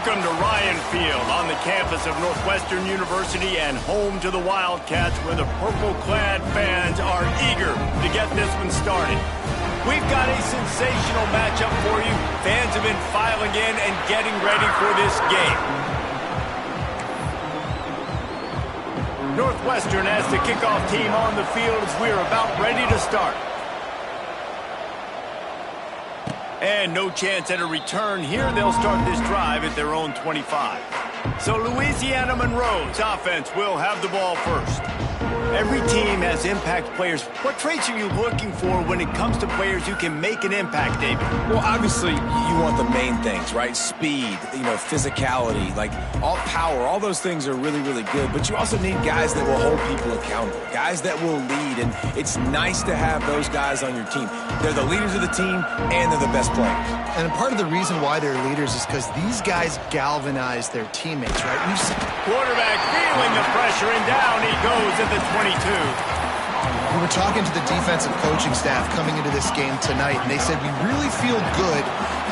Welcome to Ryan Field on the campus of Northwestern University and home to the Wildcats, where the purple-clad fans are eager to get this one started. We've got a sensational matchup for you. Fans have been filing in and getting ready for this game. Northwestern has the kickoff team on the field as we're about ready to start. And no chance at a return here. They'll start this drive at their own 25. So Louisiana Monroe's offense will have the ball first. Every team has impact players. What traits are you looking for when it comes to players who can make an impact, David? Well, obviously, you want the main things, right? Speed, physicality, like all power, all those things are really, really good. But you also need guys that will hold people accountable, guys that will lead. And it's nice to have those guys on your team. They're the leaders of the team, and they're the best players. And part of the reason why they're leaders is because these guys galvanize their teammates, right? Quarterback feeling the pressure, and down he goes at the 22. We were talking to the defensive coaching staff coming into this game tonight, and they said we really feel good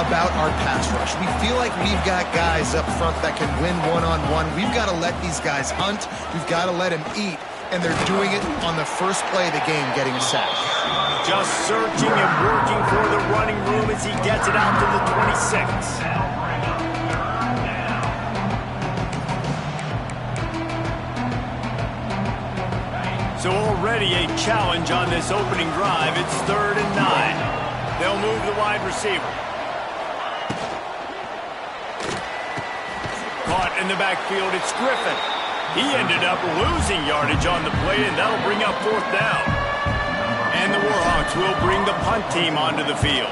about our pass rush. We feel like we've got guys up front that can win one-on-one. We've got to let these guys hunt. We've got to let them eat, and they're doing it on the first play of the game, getting a sack. Just searching and working for the running room as he gets it out to the 26. So already a challenge on this opening drive. It's 3rd and 9. They'll move the wide receiver. Caught in the backfield, it's Griffin. He ended up losing yardage on the play, and that'll bring up 4th down. And the Warhawks will bring the punt team onto the field.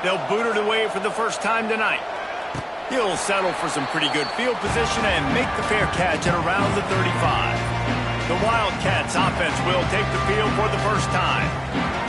They'll boot it away for the first time tonight. He'll settle for some pretty good field position and make the fair catch at around the 35. The Wildcats offense will take the field for the first time.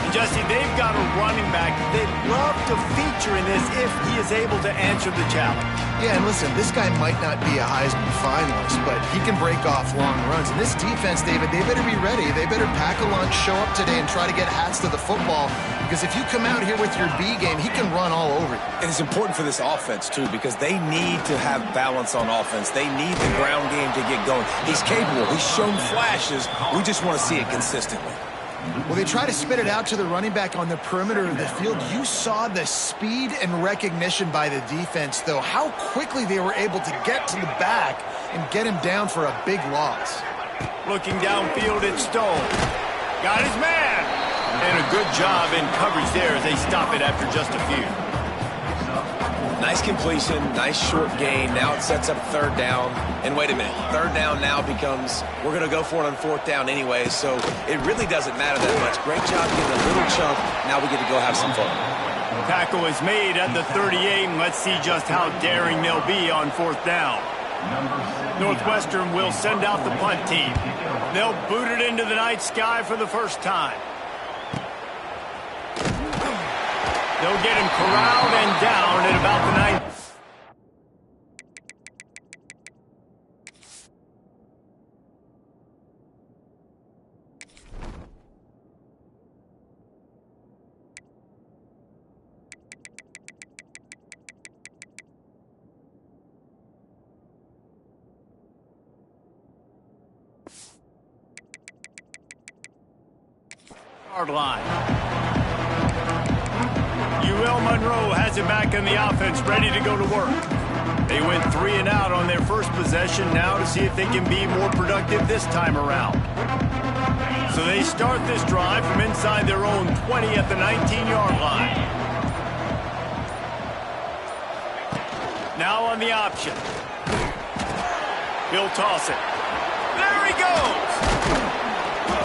And Jesse, they've got a running back they'd love to feature in this if he is able to answer the challenge. Yeah, and listen, this guy might not be a Heisman finalist, but he can break off long runs. And this defense, David, they better be ready. They better pack a lunch, show up today, and try to get hats to the football. Because if you come out here with your B game, he can run all over you. And it's important for this offense, too, because they need to have balance on offense. They need the ground game to get going. He's capable. He's shown flashes. We just want to see it consistently. Well, they try to spit it out to the running back on the perimeter of the field. You saw the speed and recognition by the defense, though, how quickly they were able to get to the back and get him down for a big loss. Looking downfield, it's Stone. Got his man. And a good job in coverage there as they stop it after just a few. Nice completion, nice short gain. Now it sets up 3rd down. And wait a minute, 3rd down now becomes, we're going to go for it on 4th down anyway, so it really doesn't matter that much. Great job getting a little chunk. Now we get to go have some fun. Tackle is made at the 38, and let's see just how daring they'll be on 4th down. Northwestern will send out the punt team. They'll boot it into the night sky for the first time. They'll get him corralled and down at about the 9. Yard line. UL Monroe has it back in the offense, ready to go to work. They went 3 and out on their first possession, now to see if they can be more productive this time around. So they start this drive from inside their own 20 at the 19-yard line. Now on the option. He'll toss it. There he goes!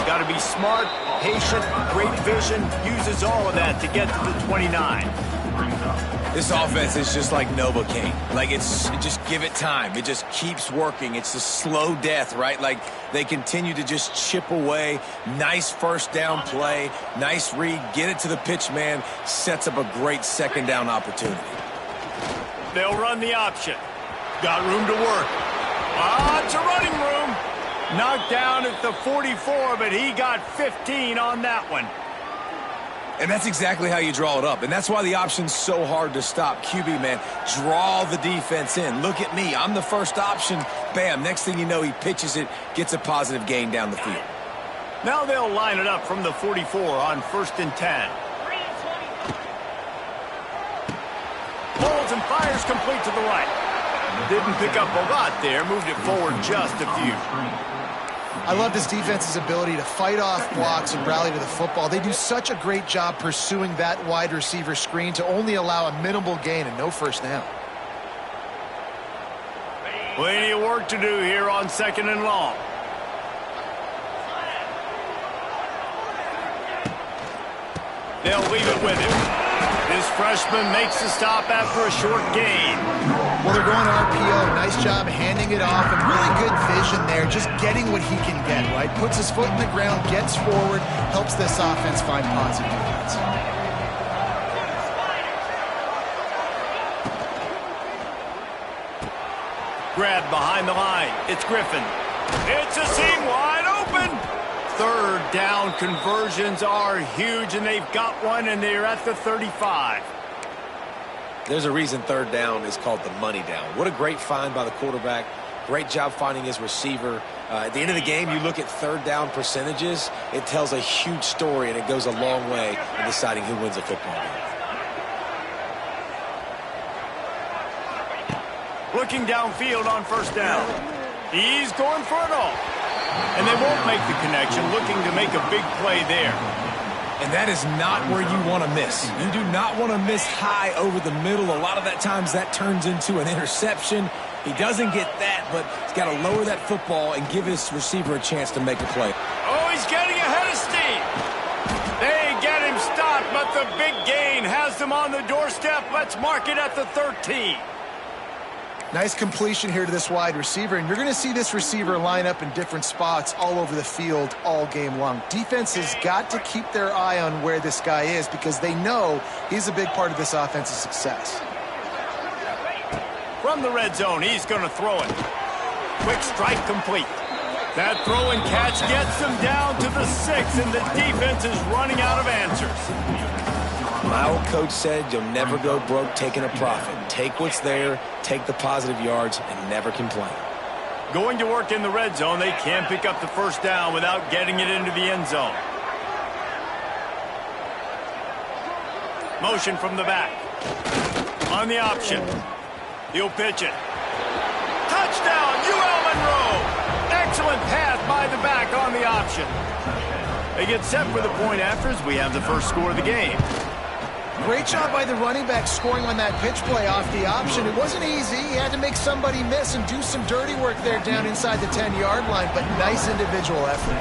Got to be smart, patient, great vision, uses all of that to get to the 29. This offense is just like Novocaine. Like, just give it time. It just keeps working. It's a slow death, right? Like, they continue to just chip away. Nice first down play. Nice read. Get it to the pitch man. Sets up a great second down opportunity. They'll run the option. Got room to work. It's a running room. Knocked down at the 44, but he got 15 on that one. And that's exactly how you draw it up. And that's why the option's so hard to stop. QB, man, draw the defense in. Look at me. I'm the first option. Bam. Next thing you know, he pitches it, gets a positive gain down the field. Now they'll line it up from the 44 on 1st and 10. Holds and fires complete to the right. Didn't pick up a lot there. Moved it forward just a few. I love this defense's ability to fight off blocks and rally to the football. They do such a great job pursuing that wide receiver screen to only allow a minimal gain and no first down. Plenty of work to do here on 2nd and long. They'll leave it with him. This freshman makes the stop after a short gain. Well, they're going RPO. Nice job handing it off and really good vision there. Just getting what he can get, right? Puts his foot in the ground, gets forward, helps this offense find positive units. Grabbed behind the line. It's Griffin. It's a seam wide open. 3rd down conversions are huge, and they've got one, and they're at the 35. There's a reason 3rd down is called the money down. What a great find by the quarterback. Great job finding his receiver. At the end of the game, you look at 3rd down percentages. It tells a huge story, and it goes a long way in deciding who wins a football game. Looking downfield on 1st down. He's going for it all. And they won't make the connection, looking to make a big play there. And that is not where you want to miss. You do not want to miss high over the middle. A lot of that times that turns into an interception. He doesn't get that, but he's got to lower that football and give his receiver a chance to make a play. Oh, he's getting ahead of steam. They get him stopped, but the big gain has them on the doorstep. Let's mark it at the 13. Nice completion here to this wide receiver, and you're going to see this receiver line up in different spots all over the field all game long. Defense has got to keep their eye on where this guy is because they know he's a big part of this offense's success. From the red zone, he's going to throw it. Quick strike complete. That throw and catch gets them down to the 6, and the defense is running out of answers. My old coach said you'll never go broke taking a profit. Take what's there, take the positive yards, and never complain. Going to work in the red zone, they can't pick up the 1st down without getting it into the end zone. Motion from the back. On the option. He'll pitch it. Touchdown, ULM Monroe! Excellent pass by the back on the option. They get set for the point after as we have the first score of the game. Great job by the running back scoring on that pitch play off the option. It wasn't easy. He had to make somebody miss and do some dirty work there down inside the 10-yard line, but nice individual effort.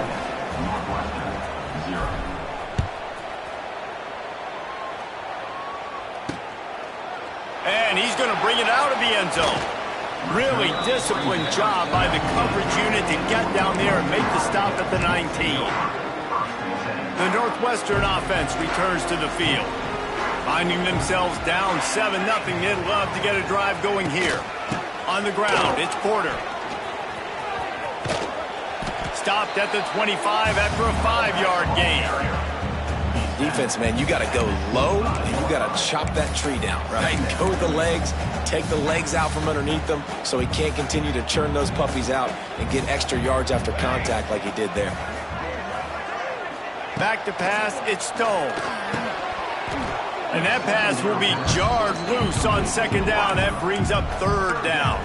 And he's going to bring it out of the end zone. Really disciplined job by the coverage unit to get down there and make the stop at the 19. The Northwestern offense returns to the field. Finding themselves down 7-0, they'd love to get a drive going here. On the ground, it's Porter. Stopped at the 25 after a 5-yard gain. Defense, man, you got to go low, and you got to chop that tree down, right? Go with the legs, take the legs out from underneath them so he can't continue to churn those puppies out and get extra yards after contact like he did there. Back to pass, it's Stone. And that pass will be jarred loose on 2nd down. That brings up 3rd down.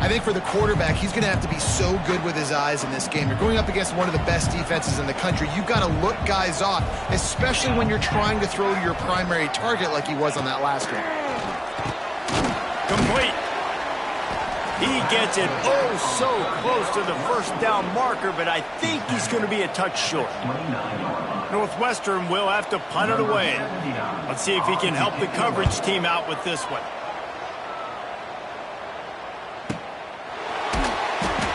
I think for the quarterback, he's going to have to be so good with his eyes in this game. You're going up against one of the best defenses in the country. You've got to look guys off, especially when you're trying to throw to your primary target like he was on that last one. Complete. He gets it oh so close to the first down marker, but I think he's going to be a touch short. Northwestern will have to punt it away. Let's see if he can help the coverage team out with this one.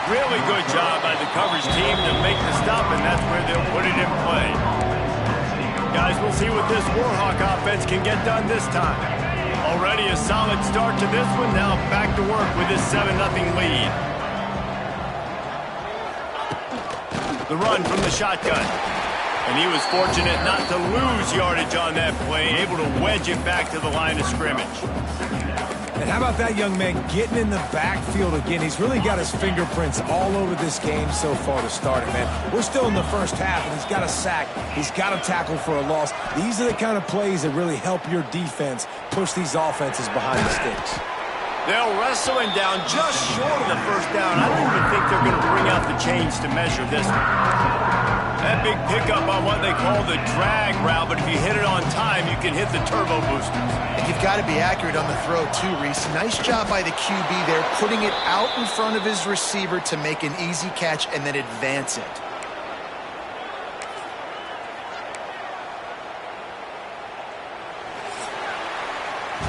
Really good job by the coverage team to make the stop, and that's where they'll put it in play. Guys, we'll see what this Warhawk offense can get done this time. Already a solid start to this one. Now back to work with this 7-0 lead. The run from the shotgun. And he was fortunate not to lose yardage on that play, able to wedge it back to the line of scrimmage. And how about that young man getting in the backfield again? He's really got his fingerprints all over this game so far to start it, man. We're still in the first half, and he's got a sack. He's got a tackle for a loss. These are the kind of plays that really help your defense push these offenses behind the sticks. They'll wrestle him down just short of the first down. I don't even think they're going to bring out the chains to measure this one. That big pickup on what they call the drag route, but if you hit it on time, you can hit the turbo boosters. And you've got to be accurate on the throw, too, Reese. Nice job by the QB there, putting it out in front of his receiver to make an easy catch and then advance it.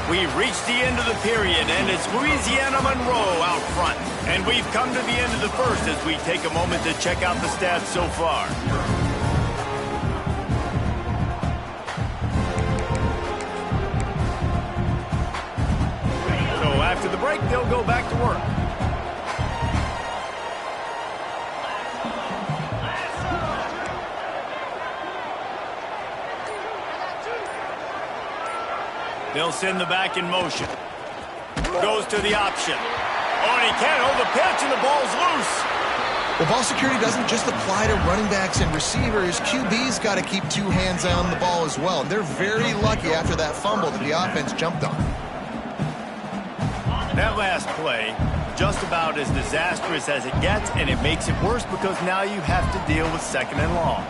We've reached the end of the period, and it's Louisiana Monroe out front. And we've come to the end of the first as we take a moment to check out the stats so far. So after the break, they'll go back to work. They'll send the back in motion. Goes to the option. Oh, and he can't hold the pitch, and the ball's loose. The ball security doesn't just apply to running backs and receivers. QB's got to keep two hands on the ball as well. They're very lucky after that fumble that the offense jumped on. That last play, just about as disastrous as it gets, and it makes it worse because now you have to deal with 2nd and long.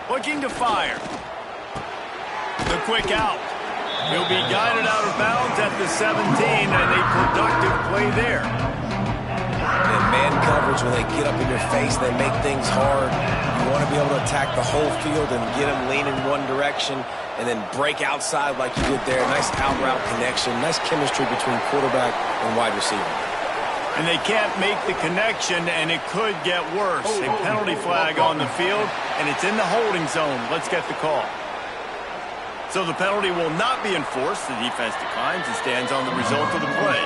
Looking to fire. The quick out. He'll be guided out of bounds at the 17, and a productive play there. And man coverage, when they get up in your face, they make things hard. You want to be able to attack the whole field and get them leaning one direction and then break outside like you did there. Nice out route connection. Nice chemistry between quarterback and wide receiver. And they can't make the connection, and it could get worse. A penalty flag on the field, and it's in the holding zone. Let's get the call. So the penalty will not be enforced. The defense declines and stands on the result of the play.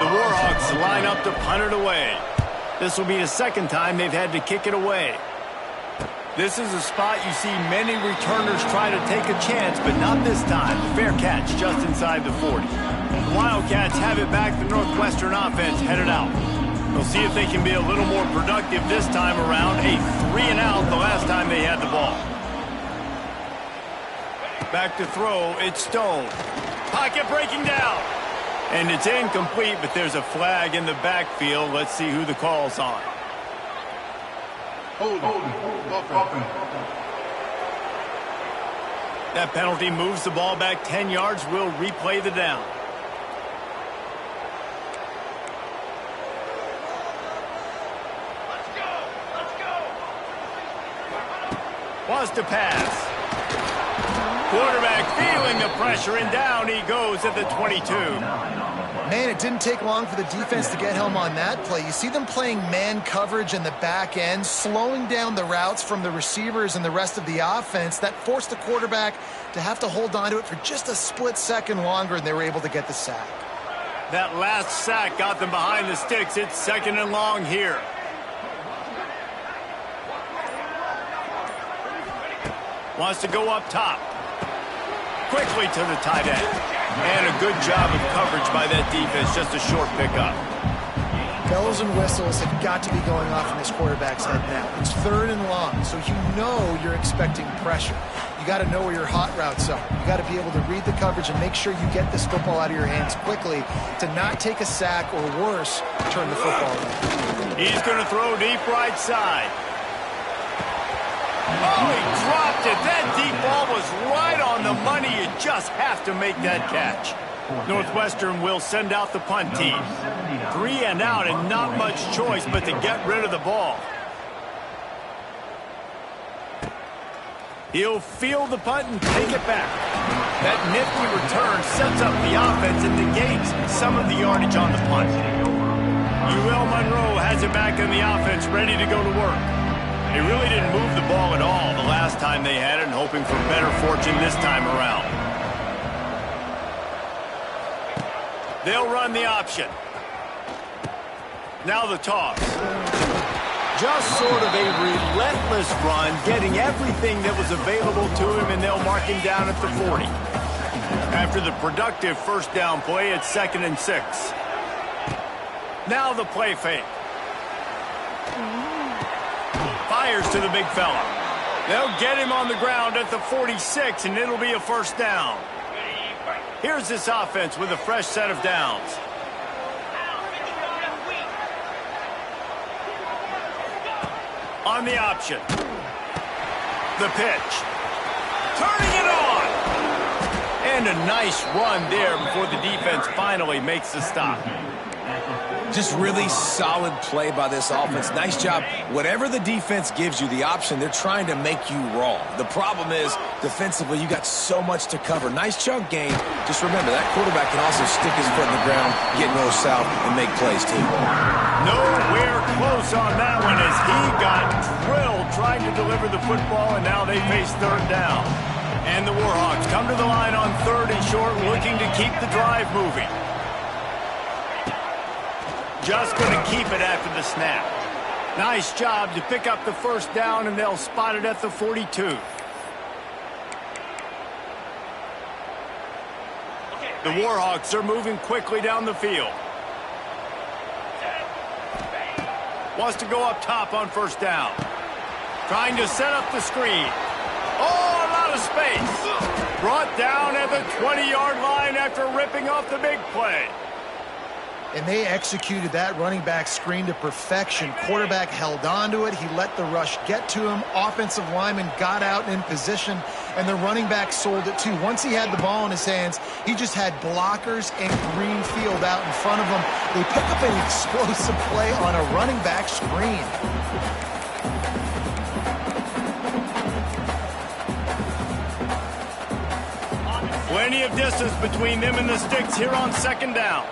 The Warhawks line up to punt it away. This will be the second time they've had to kick it away. This is a spot you see many returners try to take a chance, but not this time. Fair catch just inside the 40. The Wildcats have it back. The Northwestern offense headed out. We'll see if they can be a little more productive this time around. A 3-and-out the last time they had the ball. Back to throw. It's Stone. Pocket breaking down. And it's incomplete, but there's a flag in the backfield. Let's see who the call's on. Hold on. That penalty moves the ball back 10 yards. We'll replay the down. Wants to pass. Quarterback feeling the pressure, and down he goes at the 22. Man, it didn't take long for the defense to get home on that play. You see them playing man coverage in the back end, slowing down the routes from the receivers and the rest of the offense. That forced the quarterback to have to hold on to it for just a split second longer, and they were able to get the sack. That last sack got them behind the sticks. It's 2nd and long here. Wants to go up top. Quickly to the tight end. And a good job of coverage by that defense. Just a short pickup. Bells and whistles have got to be going off in this quarterback's head now. It's 3rd and long, so you know you're expecting pressure. You got to know where your hot routes are. You got to be able to read the coverage and make sure you get this football out of your hands quickly to not take a sack or worse, turn the football around. He's going to throw deep right side. Oh, he dropped it. That deep ball was right on the money. You just have to make that catch. Northwestern will send out the punt team. 3 and out and not much choice but to get rid of the ball. He'll field the punt and take it back. That nifty return sets up the offense and negates some of the yardage on the punt. UL Monroe has it back in the offense, ready to go to work. They really didn't move the ball at all the last time they had it, and hoping for better fortune this time around. They'll run the option. Now the toss. Just sort of a relentless run, getting everything that was available to him, and they'll mark him down at the 40. After the productive first down play, it's 2nd and 6. Now the play fake. Fires to the big fella. They'll get him on the ground at the 46, and it'll be a first down. Here's this offense with a fresh set of downs. On the option. The pitch. Turning it on. And a nice run there before the defense finally makes the stop. Just really solid play by this offense. Nice job. Whatever the defense gives you the option, they're trying to make you wrong. The problem is, defensively, you got so much to cover. Nice chunk game. Just remember, that quarterback can also stick his foot in the ground, get north south, and make plays, too. Nowhere close on that one as he got drilled trying to deliver the football, and now they face 3rd down. And the Warhawks come to the line on 3rd and short, looking to keep the drive moving. Just going to keep it after the snap. Nice job to pick up the first down, and they'll spot it at the 42. The Warhawks are moving quickly down the field. Wants to go up top on first down. Trying to set up the screen. Oh, a lot of space. Brought down at the 20-yard line after ripping off the big play. And they executed that running back screen to perfection. Quarterback held on to it. He let the rush get to him. Offensive lineman got out and in position, and the running back sold it too. Once he had the ball in his hands, he just had blockers and green field out in front of him. They pick up an explosive play on a running back screen. Plenty of distance between them and the sticks here on 2nd down.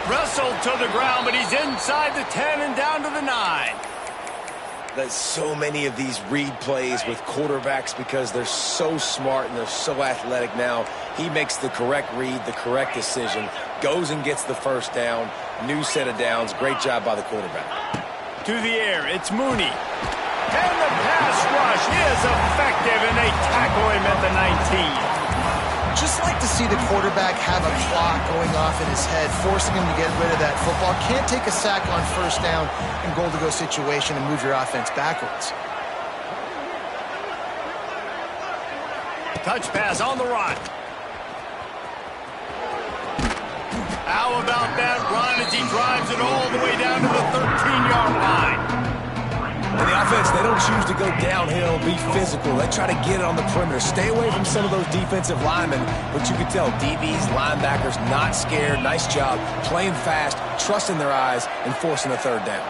Wrestled to the ground, but he's inside the 10 and down to the 9. There's so many of these read plays with quarterbacks because they're so smart and they're so athletic now. He makes the correct read, the correct decision, goes and gets the first down, new set of downs. Great job by the quarterback. To the air, it's Mooney. And the pass rush is effective, and they tackle him at the 19. Just like to see the quarterback have a clock going off in his head, forcing him to get rid of that football. Can't take a sack on first down in goal-to-go situation and move your offense backwards. Touch pass on the run. How about that run as he drives it all the way down to the 13-yard line? And the offense, they don't choose to go downhill, be physical. They try to get it on the perimeter. Stay away from some of those defensive linemen, but you can tell DBs, linebackers, not scared. Nice job playing fast, trusting their eyes, and forcing a 3rd down.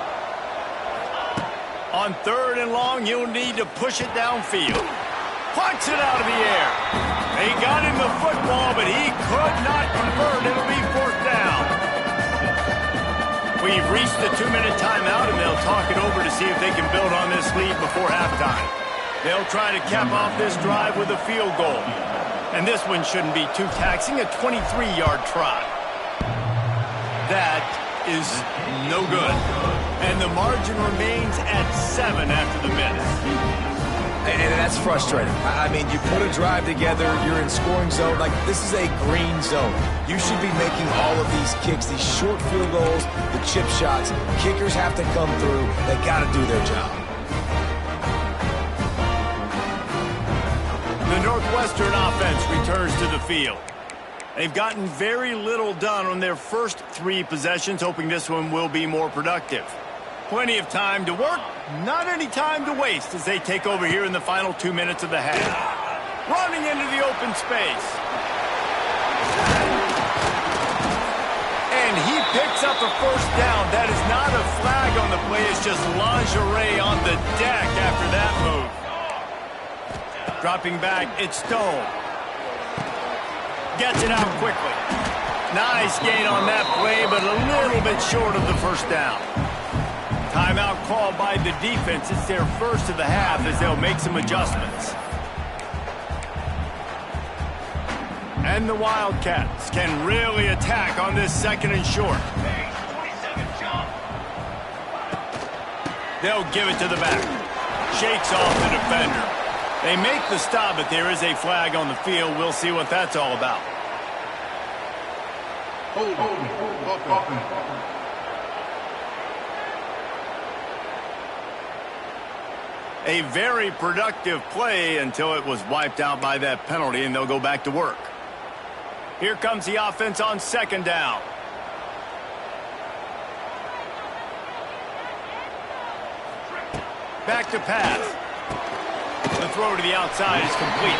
On 3rd and long, you'll need to push it downfield. Punts it out of the air. They got him the football, but he could not convert. It'll be 4th down. We've reached the 2-minute timeout, and they'll talk it over to see if they can build on this lead before halftime. They'll try to cap off this drive with a field goal. And this one shouldn't be too taxing, a 23-yard try. That is no good. And the margin remains at 7 after the miss. And that's frustrating. I mean, you put a drive together, you're in scoring zone. Like, this is a green zone. You should be making all of these kicks, these short field goals, the chip shots. Kickers have to come through. They got to do their job. The Northwestern offense returns to the field. They've gotten very little done on their first 3 possessions, hoping this one will be more productive. Plenty of time to work, not any time to waste as they take over here in the final 2 minutes of the half. Running into the open space. And he picks up a first down. That is not a flag on the play. It's just lingerie on the deck after that move. Dropping back, it's Stone. Gets it out quickly. Nice gain on that play, but a little bit short of the first down. Timeout called by the defense. It's their first of the half as they'll make some adjustments. And the Wildcats can really attack on this 2nd and short. They'll give it to the back. Shakes off the defender. They make the stop, but there is a flag on the field. We'll see what that's all about. A very productive play until it was wiped out by that penalty, and they'll go back to work. Here comes the offense on 2nd down. Back to pass. The throw to the outside is complete.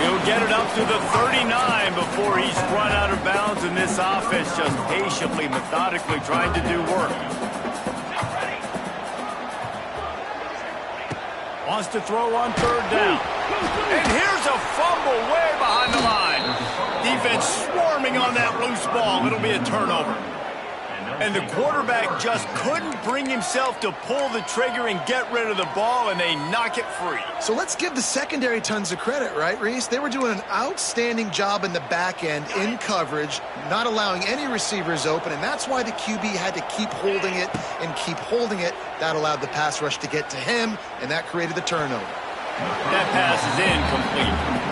He'll get it up to the 39 before he's run out of bounds, and this offense just patiently, methodically trying to do work. Wants to throw on 3rd down. And here's a fumble way behind the line. Defense swarming on that loose ball. It'll be a turnover. And the quarterback just couldn't bring himself to pull the trigger and get rid of the ball, and they knock it free. So let's give the secondary tons of credit, right, Reese? They were doing an outstanding job in the back end, in coverage, not allowing any receivers open, and that's why the QB had to keep holding it and keep holding it. That allowed the pass rush to get to him, and that created the turnover. That pass is incomplete.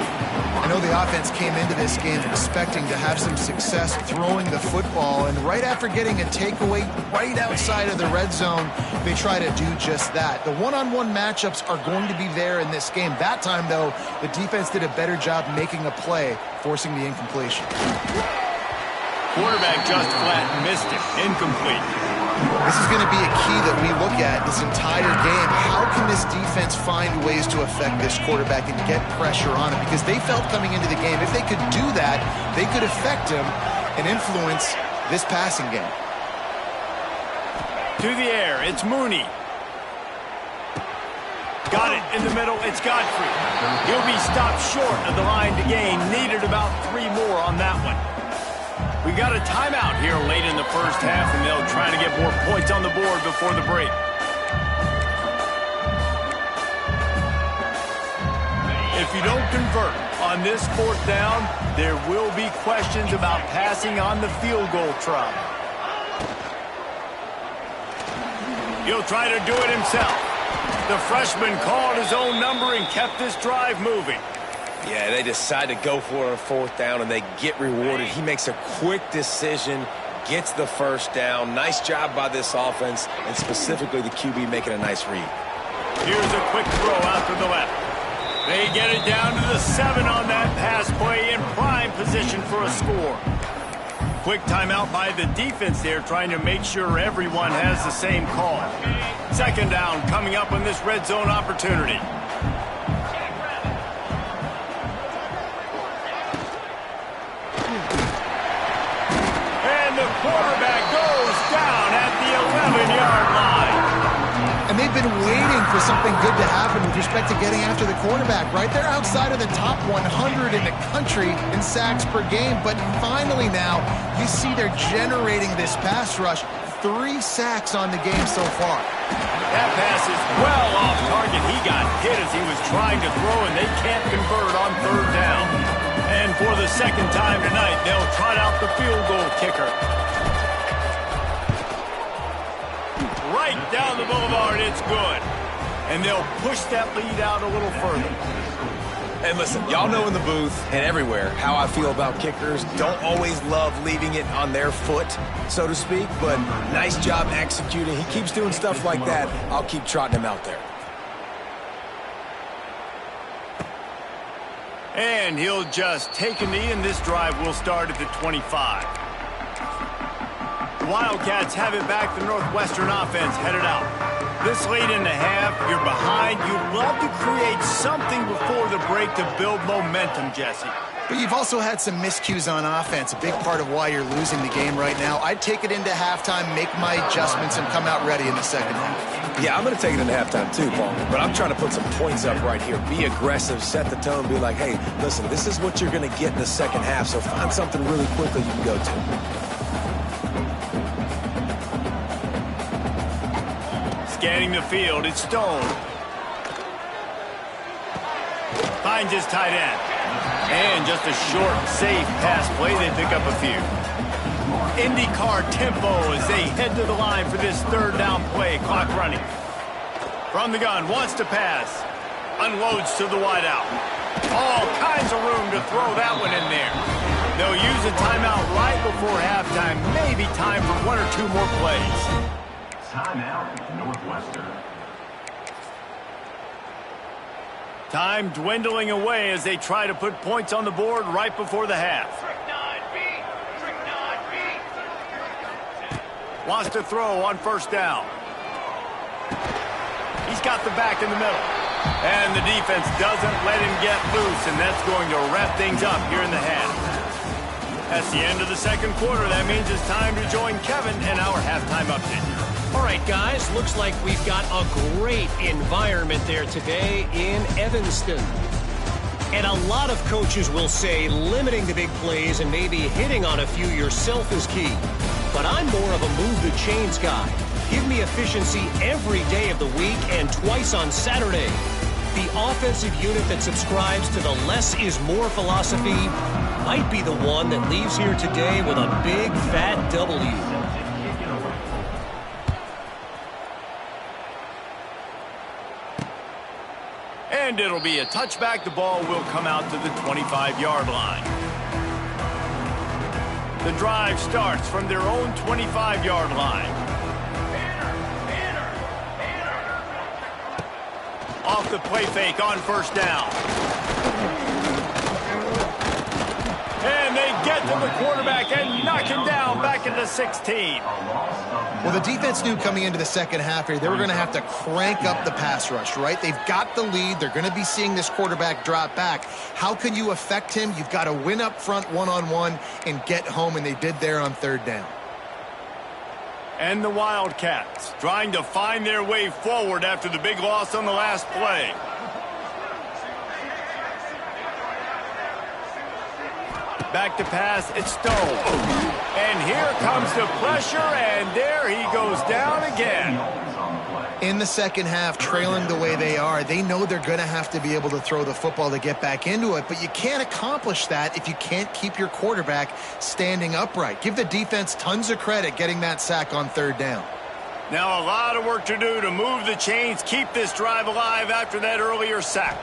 I know the offense came into this game expecting to have some success throwing the football, and right after getting a takeaway right outside of the red zone, they try to do just that. The one-on-one matchups are going to be there in this game. That time, though, the defense did a better job making a play, forcing the incompletion. Quarterback just flat missed it. Incomplete. This is going to be a key that we look at this entire game. How can this defense find ways to affect this quarterback and get pressure on him? Because they felt coming into the game, if they could do that, they could affect him and influence this passing game. To the air, it's Mooney. Got it in the middle, it's Godfrey. He'll be stopped short of the line to gain. Needed about 3 more on that one. We got a timeout here late in the first half, and they'll try to get more points on the board before the break. If you don't convert on this 4th down, there will be questions about passing on the field goal try. He'll try to do it himself. The freshman called his own number and kept this drive moving. Yeah, they decide to go for a 4th down, and they get rewarded. He makes a quick decision, gets the first down. Nice job by this offense, and specifically the QB making a nice read. Here's a quick throw out to the left. They get it down to the 7 on that pass play, in prime position for a score. Quick timeout by the defense there, trying to make sure everyone has the same call. 2nd down coming up on this red zone opportunity. Quarterback goes down at the 11-yard line. And they've been waiting for something good to happen with respect to getting after the quarterback, right? They're outside of the top 100 in the country in sacks per game, but finally now you see they're generating this pass rush. 3 sacks on the game so far. That pass is well off target. He got hit as he was trying to throw, and they can't convert on 3rd down. And for the 2nd time tonight, they'll trot out the field goal kicker. Right down the boulevard, it's good. And they'll push that lead out a little further. And listen, y'all know in the booth and everywhere how I feel about kickers. Don't always love leaving it on their foot, so to speak, but nice job executing. He keeps doing stuff like that. I'll keep trotting him out there. And he'll just take a knee, and this drive will start at the 25. The Wildcats have it back. The Northwestern offense headed out. This late in the half, you're behind. You'd love to create something before the break to build momentum, Jesse. But you've also had some miscues on offense, a big part of why you're losing the game right now. I'd take it into halftime, make my adjustments, and come out ready in the second half. Yeah, I'm going to take it into halftime too, Paul. But I'm trying to put some points up right here. Be aggressive, set the tone, be like, hey, listen, this is what you're going to get in the second half, so find something really quickly you can go to. Scanning the field, it's Stone. Finds his tight end. And just a short, safe pass play. They pick up a few. IndyCar tempo as they head to the line for this third down play. Clock running. From the gun, wants to pass. Unloads to the wideout. All kinds of room to throw that one in there. They'll use a timeout right before halftime. Maybe time for one or two more plays. Timeout, Northwestern. Time dwindling away as they try to put points on the board right before the half. Wants to throw on first down. He's got the back in the middle. And the defense doesn't let him get loose, and that's going to wrap things up here in the half. That's the end of the second quarter. That means it's time to join Kevin and our halftime update. All right, guys, looks like we've got a great environment there today in Evanston. And a lot of coaches will say limiting the big plays and maybe hitting on a few yourself is key. But I'm more of a move the chains guy. Give me efficiency every day of the week and twice on Saturday. The offensive unit that subscribes to the less is more philosophy might be the one that leaves here today with a big fat W. And it'll be a touchback. The ball will come out to the 25-yard line. The drive starts from their own 25-yard line. Off the play fake on first down. And they get to the quarterback and knock him down back into 16. Well, the defense knew coming into the second half here, they were going to have to crank up the pass rush, right? They've got the lead. They're going to be seeing this quarterback drop back. How can you affect him? You've got to win up front one-on-one and get home, and they did there on third down. And the Wildcats trying to find their way forward after the big loss on the last play. Back to pass, it's Stone. And here comes the pressure, and there he goes down again. In the second half, trailing the way they are, they know they're going to have to be able to throw the football to get back into it, but you can't accomplish that if you can't keep your quarterback standing upright. Give the defense tons of credit getting that sack on third down. Now a lot of work to do to move the chains, keep this drive alive after that earlier sack.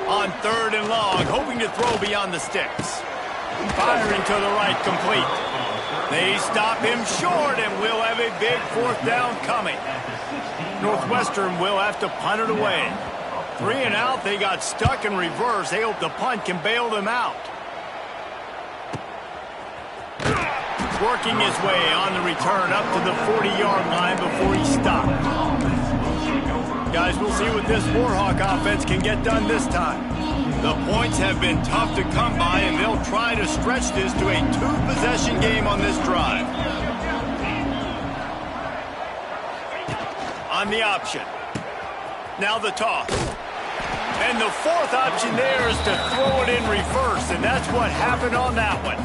On third and long, hoping to throw beyond the sticks. Firing to the right, complete. They stop him short, and we'll have a big fourth down coming. Northwestern will have to punt it away. 3 and out, they got stuck in reverse. They hope the punt can bail them out. Working his way on the return up to the 40-yard line before he stopped. Guys, we'll see what this Warhawk offense can get done this time. The points have been tough to come by, and they'll try to stretch this to a two-possession game on this drive. On the option. Now the toss. And the fourth option there is to throw it in reverse, and that's what happened on that one.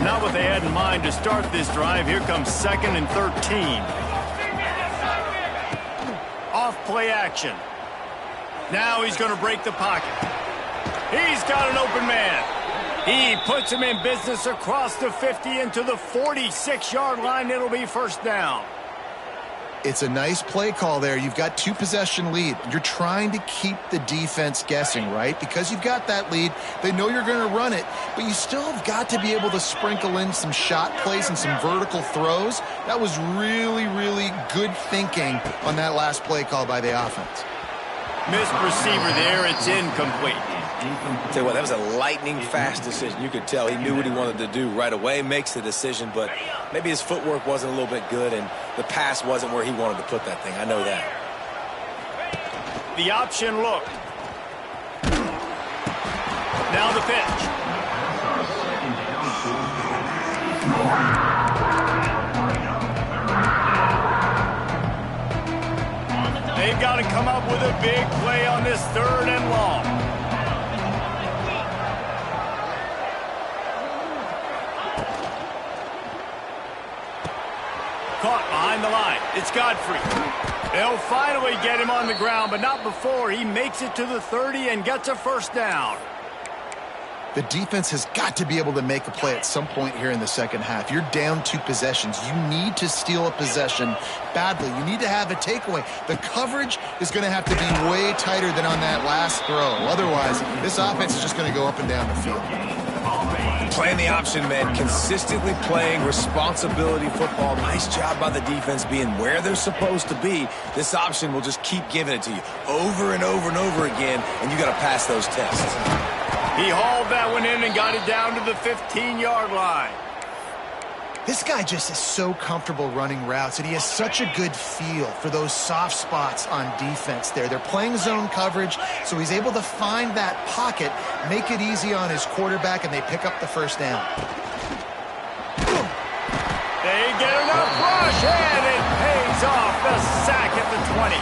Not what they had in mind to start this drive. Here comes 2nd and 13. Off play action. Now he's going to break the pocket. He's got an open man. He puts him in business across the 50 into the 46-yard line. It'll be first down. It's a nice play call there. You've got two-possession lead. You're trying to keep the defense guessing, right? Because you've got that lead. They know you're going to run it, but you still have got to be able to sprinkle in some shot plays and some vertical throws. That was really, really good thinking on that last play call by the offense. Missed receiver there. It's incomplete. I'll tell you what, that was a lightning-fast decision. You could tell he knew what he wanted to do right away, makes the decision, but maybe his footwork wasn't a little bit good, and the pass wasn't where he wanted to put that thing. I know that. The option look. Now the pitch. They've got to come up with a big play on this 3rd and long. Caught behind the line. It's Godfrey. They'll finally get him on the ground, but not before he makes it to the 30 and gets a first down. The defense has got to be able to make a play at some point here in the second half. You're down 2 possessions. You need to steal a possession badly. You need to have a takeaway. The coverage is going to have to be way tighter than on that last throw. Otherwise, this offense is just going to go up and down the field. Playing the option, man. Consistently playing responsibility football. Nice job by the defense being where they're supposed to be. This option will just keep giving it to you over and over and over again, and you got to pass those tests. He hauled that one in and got it down to the 15-yard line. This guy just is so comfortable running routes, and he has such a good feel for those soft spots on defense there. They're playing zone coverage, so he's able to find that pocket, make it easy on his quarterback, and they pick up the first down. They get enough rush, and it pays off. The sack at the 20.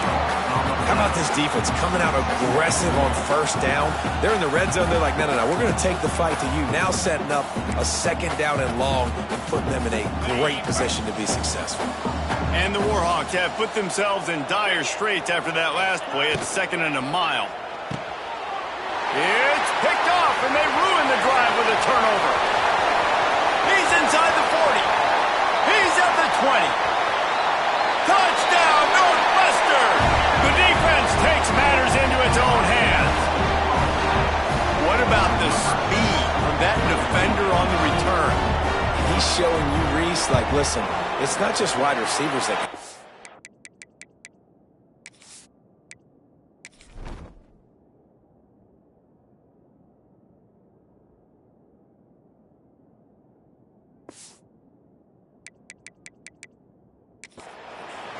How about this defense coming out aggressive on first down? They're in the red zone. They're like, no, we're going to take the fight to you. Now setting up a 2nd down and long and putting them in a great position to be successful. And the Warhawks have put themselves in dire straits after that last play at 2nd and a mile. It's picked off, and they ruin the drive with a turnover. He's inside the 40. He's at the 20. Touchdown, Northwestern! The defense takes matters into its own hands. What about the speed from that defender on the return? He's showing you, Reese, like, listen, it's not just wide receivers that can...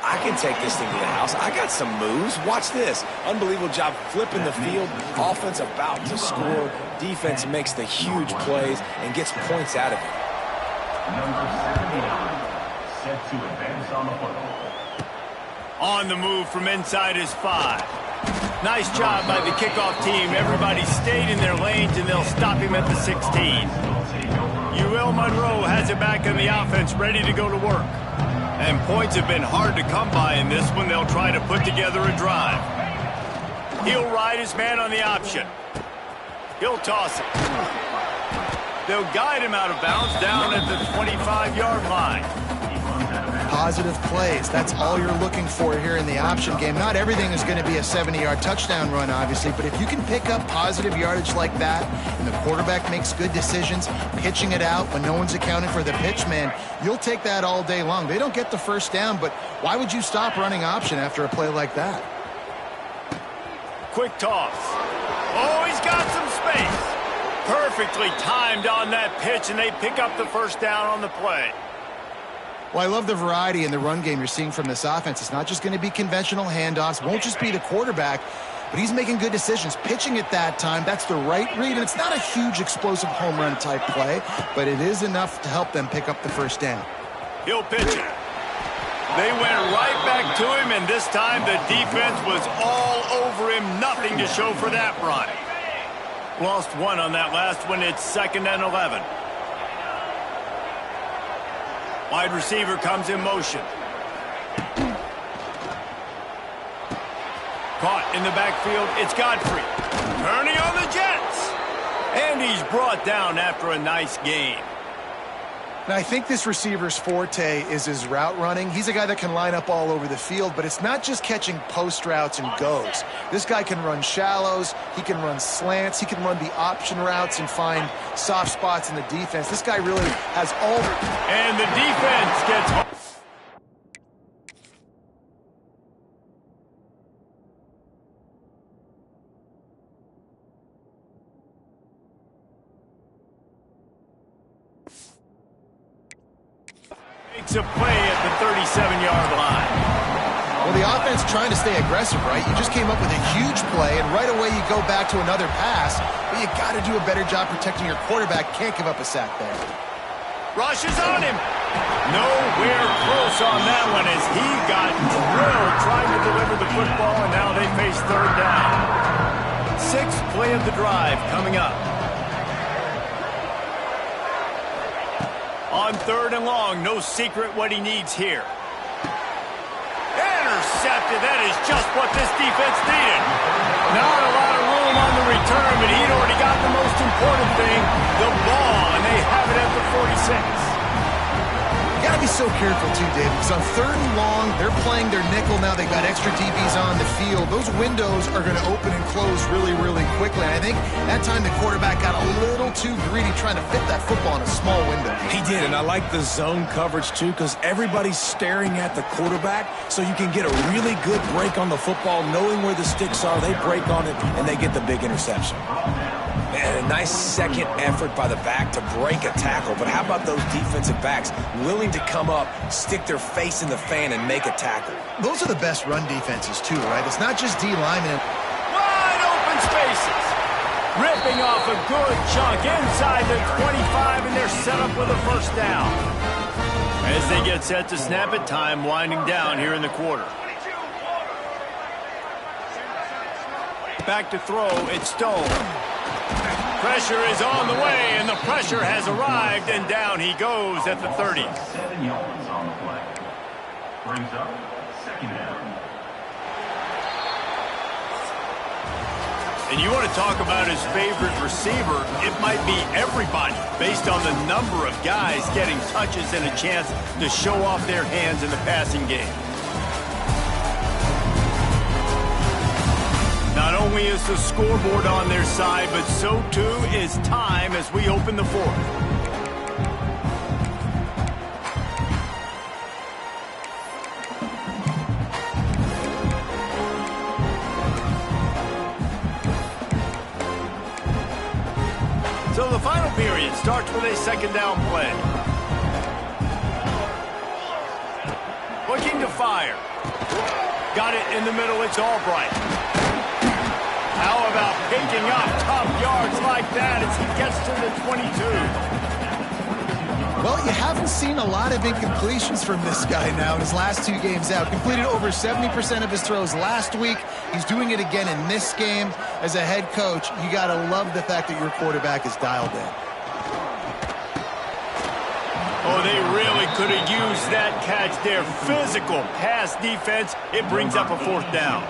I can take this thing to the house. I got some moves. Watch this. Unbelievable job flipping the field. Offense about to score. Defense makes the huge plays and gets points out of it. Number 79, set to advance on the football. On the move from inside his 5. Nice job by the kickoff team. Everybody stayed in their lanes, and they'll stop him at the 16. UL Monroe has it back in the offense, ready to go to work. And points have been hard to come by in this one. They'll try to put together a drive. He'll ride his man on the option. He'll toss it. They'll guide him out of bounds down at the 25-yard line. Positive plays. That's all you're looking for here in the option game. Not everything is going to be a 70-yard touchdown run, obviously, but if you can pick up positive yardage like that and the quarterback makes good decisions, pitching it out when no one's accounting for the pitch, man, you'll take that all day long. They don't get the first down, but why would you stop running option after a play like that? Quick toss. Oh, he's got some space. Perfectly timed on that pitch, and they pick up the first down on the play. Well, I love the variety in the run game you're seeing from this offense. It's not just going to be conventional handoffs. Won't just be the quarterback, but he's making good decisions. Pitching at that time, that's the right read, and it's not a huge explosive home run type play, but it is enough to help them pick up the first down. He'll pitch it. They went right back to him, and this time the defense was all over him. Nothing to show for that run. Lost one on that last one. It's 2nd and 11. Wide receiver comes in motion. Caught in the backfield. It's Godfrey. Turning on the Jets. And he's brought down after a nice game. Now, I think this receiver's forte is his route running. He's a guy that can line up all over the field, but it's not just catching post routes and goes. This guy can run shallows, he can run slants, he can run the option routes and find soft spots in the defense. This guy really has all... And the defense gets... makes a play at the 37-yard line. Well, the offense trying to stay aggressive, right? You just came up with a huge play, and right away you go back to another pass, but you got to do a better job protecting your quarterback. Can't give up a sack there. Rushes on him. Nowhere close on that one as he got drilled trying to deliver the football, and now they face third down. Sixth play of the drive coming up. On third and long, no secret what he needs here. Intercepted. That is just what this defense needed. Not a lot of room on the return, but he'd already got the most important thing, the ball, and they have it at the 46. You got to be so careful too, Dave, because on third and long, they're playing their nickel now. They've got extra DBs on the field. Those windows are going to open and close really, really quickly. And I think that time the quarterback got a little too greedy trying to fit that football in a small window. He did, and I like the zone coverage too because everybody's staring at the quarterback, so you can get a really good break on the football, knowing where the sticks are. They break on it, and they get the big interception. And a nice second effort by the back to break a tackle. But how about those defensive backs willing to come up, stick their face in the fan, and make a tackle? Those are the best run defenses too, right? It's not just D linemen. Wide open spaces. Ripping off a good chunk inside the 25, and they're set up with a first down. As they get set to snap it, time winding down here in the quarter. Back to throw, it's Stone. Pressure is on the way, and the pressure has arrived, and down he goes at the 30. 7 yards on the play. Brings up second down. And you want to talk about his favorite receiver, it might be everybody, based on the number of guys getting touches and a chance to show off their hands in the passing game. Not only is the scoreboard on their side, but so too is time as we open the fourth. So the final period starts with a second down play. Looking to fire. Got it in the middle, it's Albright. How about picking up tough yards like that as he gets to the 22? Well, you haven't seen a lot of incompletions from this guy now in his last 2 games out. Completed over 70% of his throws last week. He's doing it again in this game. As a head coach, you got to love the fact that your quarterback is dialed in. Oh, they really could have used that catch there. Physical pass defense. It brings up a fourth down.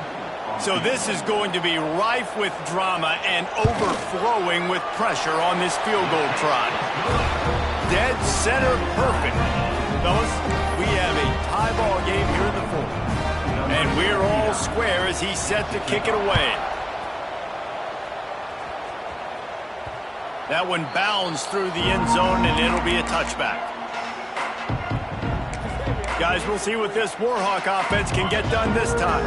So this is going to be rife with drama and overflowing with pressure on this field goal try. Dead center perfect. Fellas, we have a tie ball game here in the fourth. And we're all square as he's set to kick it away. That one bounds through the end zone, and it'll be a touchback. Guys, we'll see what this Warhawk offense can get done this time.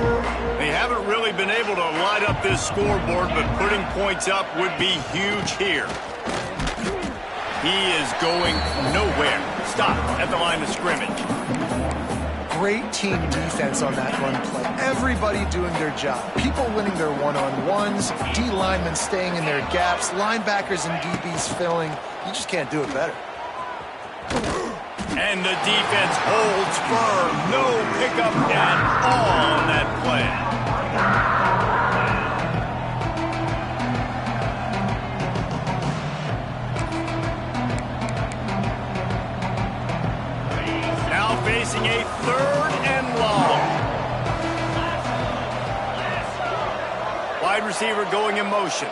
They haven't really been able to light up this scoreboard, but putting points up would be huge here. He is going nowhere. Stop at the line of scrimmage. Great team defense on that run play. Everybody doing their job. People winning their one-on-ones, D linemen staying in their gaps, linebackers and DBs filling. You just can't do it better. And the defense holds firm. No pickup at all on that play. Now facing a third and long. Wide receiver going in motion.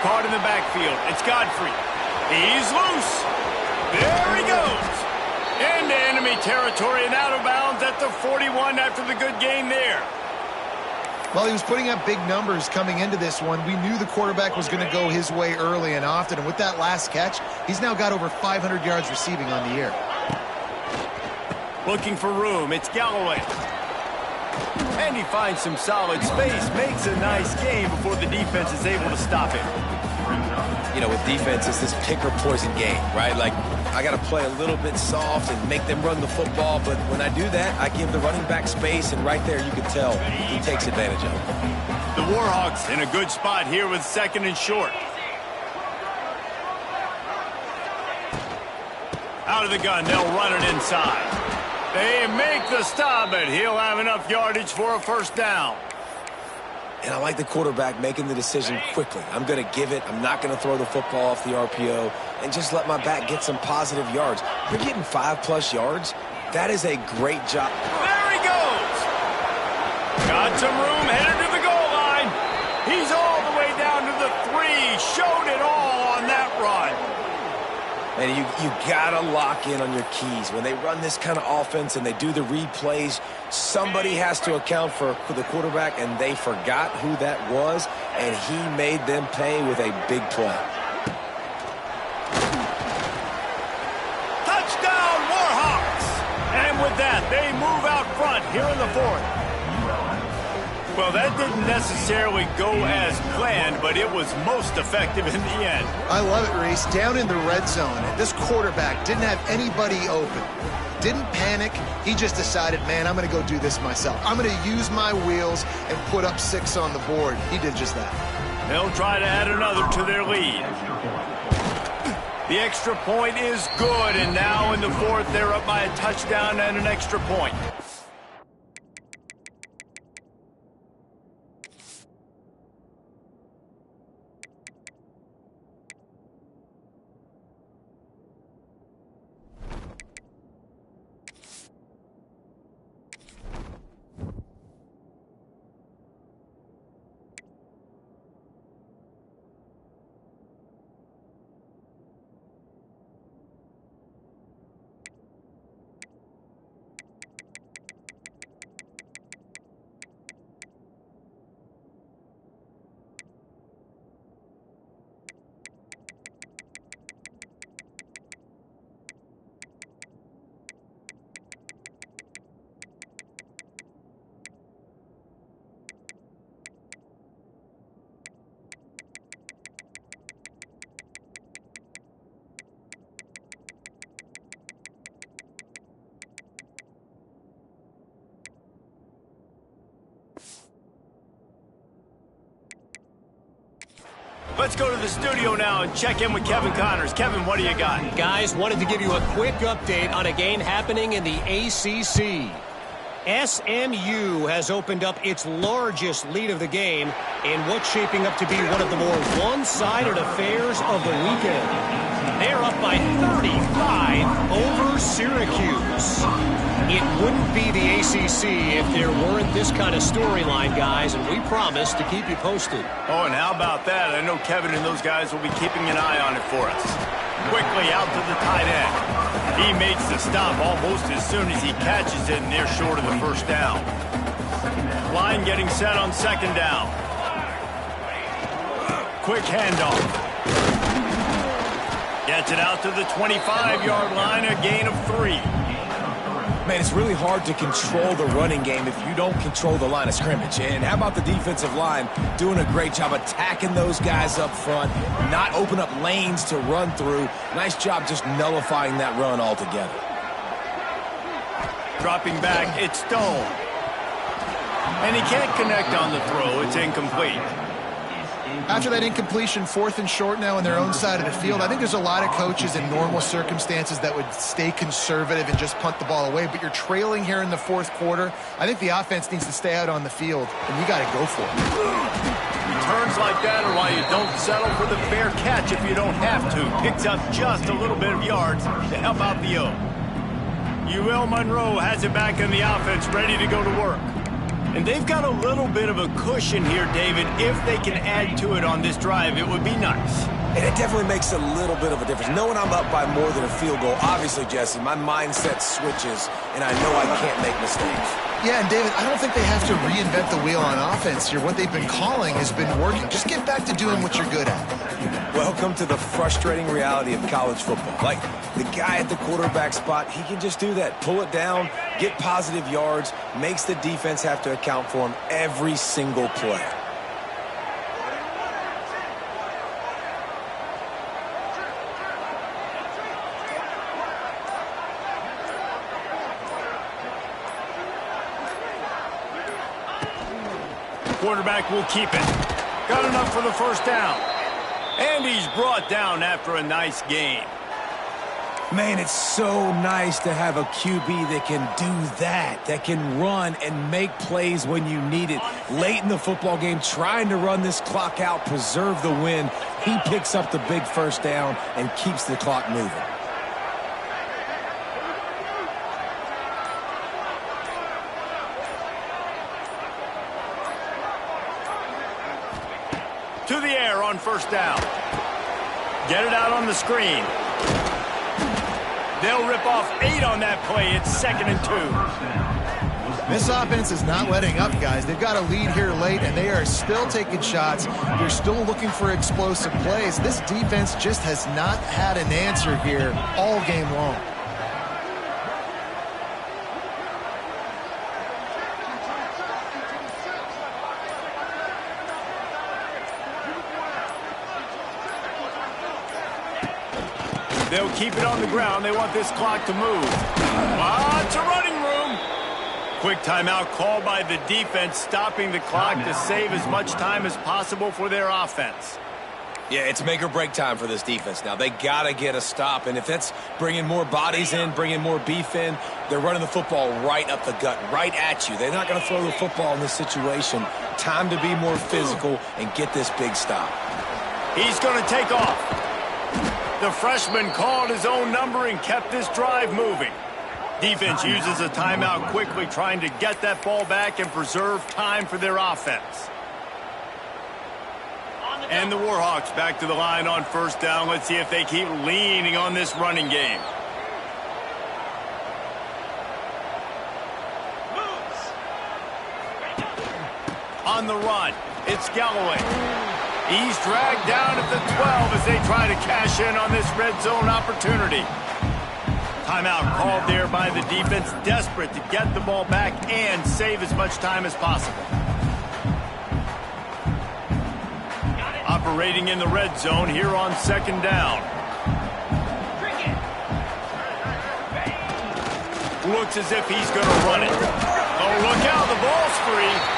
Caught in the backfield. It's Godfrey. He's loose. There he goes. Into enemy territory and out of bounds at the 41 after the good game there. Well, he was putting up big numbers coming into this one. We knew the quarterback was going to go his way early and often. And with that last catch, he's now got over 500 yards receiving on the year. Looking for room. It's Galloway. And he finds some solid space. Makes a nice game before the defense is able to stop him. you know, with defense, it's this pick or poison game, right? Like, I got to play a little bit soft and make them run the football, but when I do that, I give the running back space, and right there you can tell he takes advantage of it. The Warhawks in a good spot here with 2nd and short. Out of the gun, they'll run it inside. They make the stop, but he'll have enough yardage for a first down. And I like the quarterback making the decision quickly. I'm going to give it. I'm not going to throw the football off the RPO and just let my back get some positive yards. You're getting 5+ yards. That is a great job. There he goes. Got some room, headed to the goal line. He's all the way down to the 3. Showed it all on that run. And you got to lock in on your keys. When they run this kind of offense and they do the read plays, somebody has to account for the quarterback, and they forgot who that was, and he made them pay with a big play. Touchdown, Warhawks! And with that, they move out front here in the 4th. Well, that didn't necessarily go as planned, but it was most effective in the end. I love it, Reese. Down in the red zone, this quarterback didn't have anybody open. Didn't panic. He just decided, man, I'm going to go do this myself. I'm going to use my wheels and put up 6 on the board. He did just that. They'll try to add another to their lead. The extra point is good, and now in the 4th, they're up by a touchdown and an extra point. Let's go to the studio now and check in with Kevin Connors. Kevin, what do you got? Guys, wanted to give you a quick update on a game happening in the ACC. SMU has opened up its largest lead of the game in what's shaping up to be one of the more one-sided affairs of the weekend. They're up by 35 over Syracuse. It wouldn't be the ACC if there weren't this kind of storyline, guys, and we promise to keep you posted. Oh, and how about that? I know Kevin and those guys will be keeping an eye on it for us. Quickly out to the tight end. He makes the stop almost as soon as he catches it, and they're short of the first down. Line getting set on 2nd down. Quick handoff. Gets it out to the 25-yard line, a gain of 3. Man, it's really hard to control the running game if you don't control the line of scrimmage. And how about the defensive line doing a great job attacking those guys up front, not open up lanes to run through. Nice job just nullifying that run altogether. Dropping back, it's Stone. And he can't connect on the throw. It's incomplete. After that incompletion, 4th and short now on their own side of the field, I think there's a lot of coaches in normal circumstances that would stay conservative and just punt the ball away. But you're trailing here in the 4th quarter. I think the offense needs to stay out on the field, and you got to go for it. Returns like that are why you don't settle for the fair catch if you don't have to. Picks up just a little bit of yards to help out the O. UL Monroe has it back in the offense, ready to go to work. And they've got a little bit of a cushion here, David. If they can add to it on this drive, it would be nice. And it definitely makes a little bit of a difference. Knowing I'm up by more than a field goal, obviously, Jesse, my mindset switches, and I know I can't make mistakes. Yeah, and David, I don't think they have to reinvent the wheel on offense here. What they've been calling has been working. Just get back to doing what you're good at. Welcome to the frustrating reality of college football. Like, the guy at the quarterback spot, he can just do that. Pull it down, get positive yards, makes the defense have to account for him every single play. Quarterback will keep it. Got enough for the first down. And he's brought down after a nice gain. Man, it's so nice to have a QB that can do that can run and make plays when you need it. Late in the football game, trying to run this clock out, preserve the win. He picks up the big first down and keeps the clock moving. To the air on first down. Get it out on the screen. They'll rip off 8 on that play. It's 2nd and 2. This offense is not letting up, guys. They've got a lead here late, and they are still taking shots. They're still looking for explosive plays. This defense just has not had an answer here all game long. They'll keep it on the ground. They want this clock to move. Lots of running room. Quick timeout called by the defense, stopping the clock to save as much time as possible for their offense. Yeah, it's make or break time for this defense now. They got to get a stop, and if that's bringing more bodies in, bringing more beef in, they're running the football right up the gut, right at you. They're not going to throw the football in this situation. Time to be more physical and get this big stop. He's going to take off. The freshman called his own number and kept this drive moving. Defense uses a timeout quickly, trying to get that ball back and preserve time for their offense. And the Warhawks back to the line on first down. Let's see if they keep leaning on this running game. On the run, it's Galloway. He's dragged down at the 12 as they try to cash in on this red zone opportunity. Timeout called there by the defense, desperate to get the ball back and save as much time as possible. Operating in the red zone here on second down. Looks as if he's going to run it. Oh, look out, the ball's free.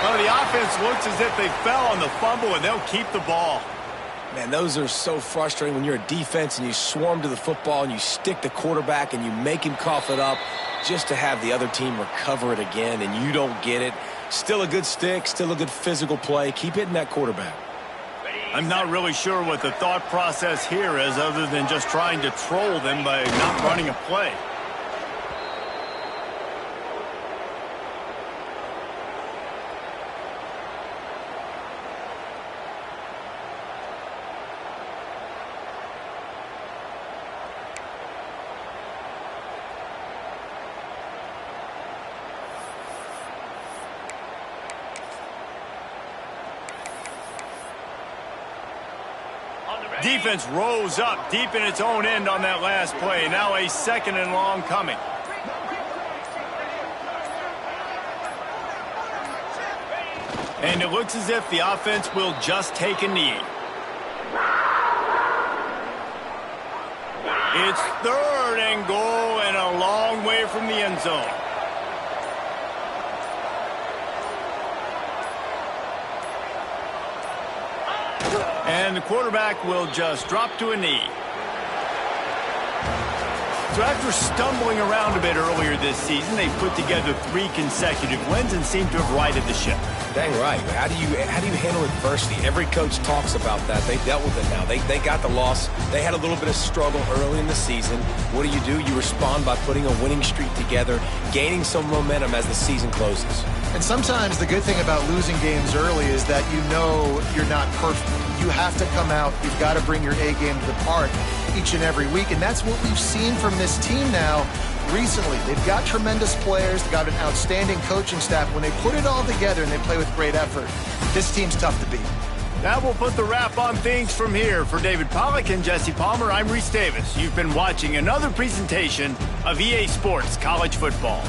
Well, the offense looks as if they fell on the fumble, and they'll keep the ball. Man, those are so frustrating when you're a defense and you swarm to the football and you stick the quarterback and you make him cough it up just to have the other team recover it again and you don't get it. Still a good stick, still a good physical play. Keep hitting that quarterback. I'm not really sure what the thought process here is other than just trying to troll them by not running a play. Defense rose up deep in its own end on that last play. Now a 2nd and long coming. And it looks as if the offense will just take a knee. It's 3rd and goal and a long way from the end zone. And the quarterback will just drop to a knee. So after stumbling around a bit earlier this season, they put together 3 consecutive wins and seem to have righted the ship. Dang right. How do you handle adversity? Every coach talks about that. They dealt with it now. They got the loss. They had a little bit of struggle early in the season. What do? You respond by putting a winning streak together, gaining some momentum as the season closes. And sometimes the good thing about losing games early is that you know you're not perfect. You have to come out. You've got to bring your A game to the park each and every week. And that's what we've seen from this team now recently. They've got tremendous players. They've got an outstanding coaching staff. When they put it all together and they play with great effort, this team's tough to beat. That will put the wrap on things from here. For David Pollack and Jesse Palmer, I'm Reese Davis. You've been watching another presentation of EA Sports College Football.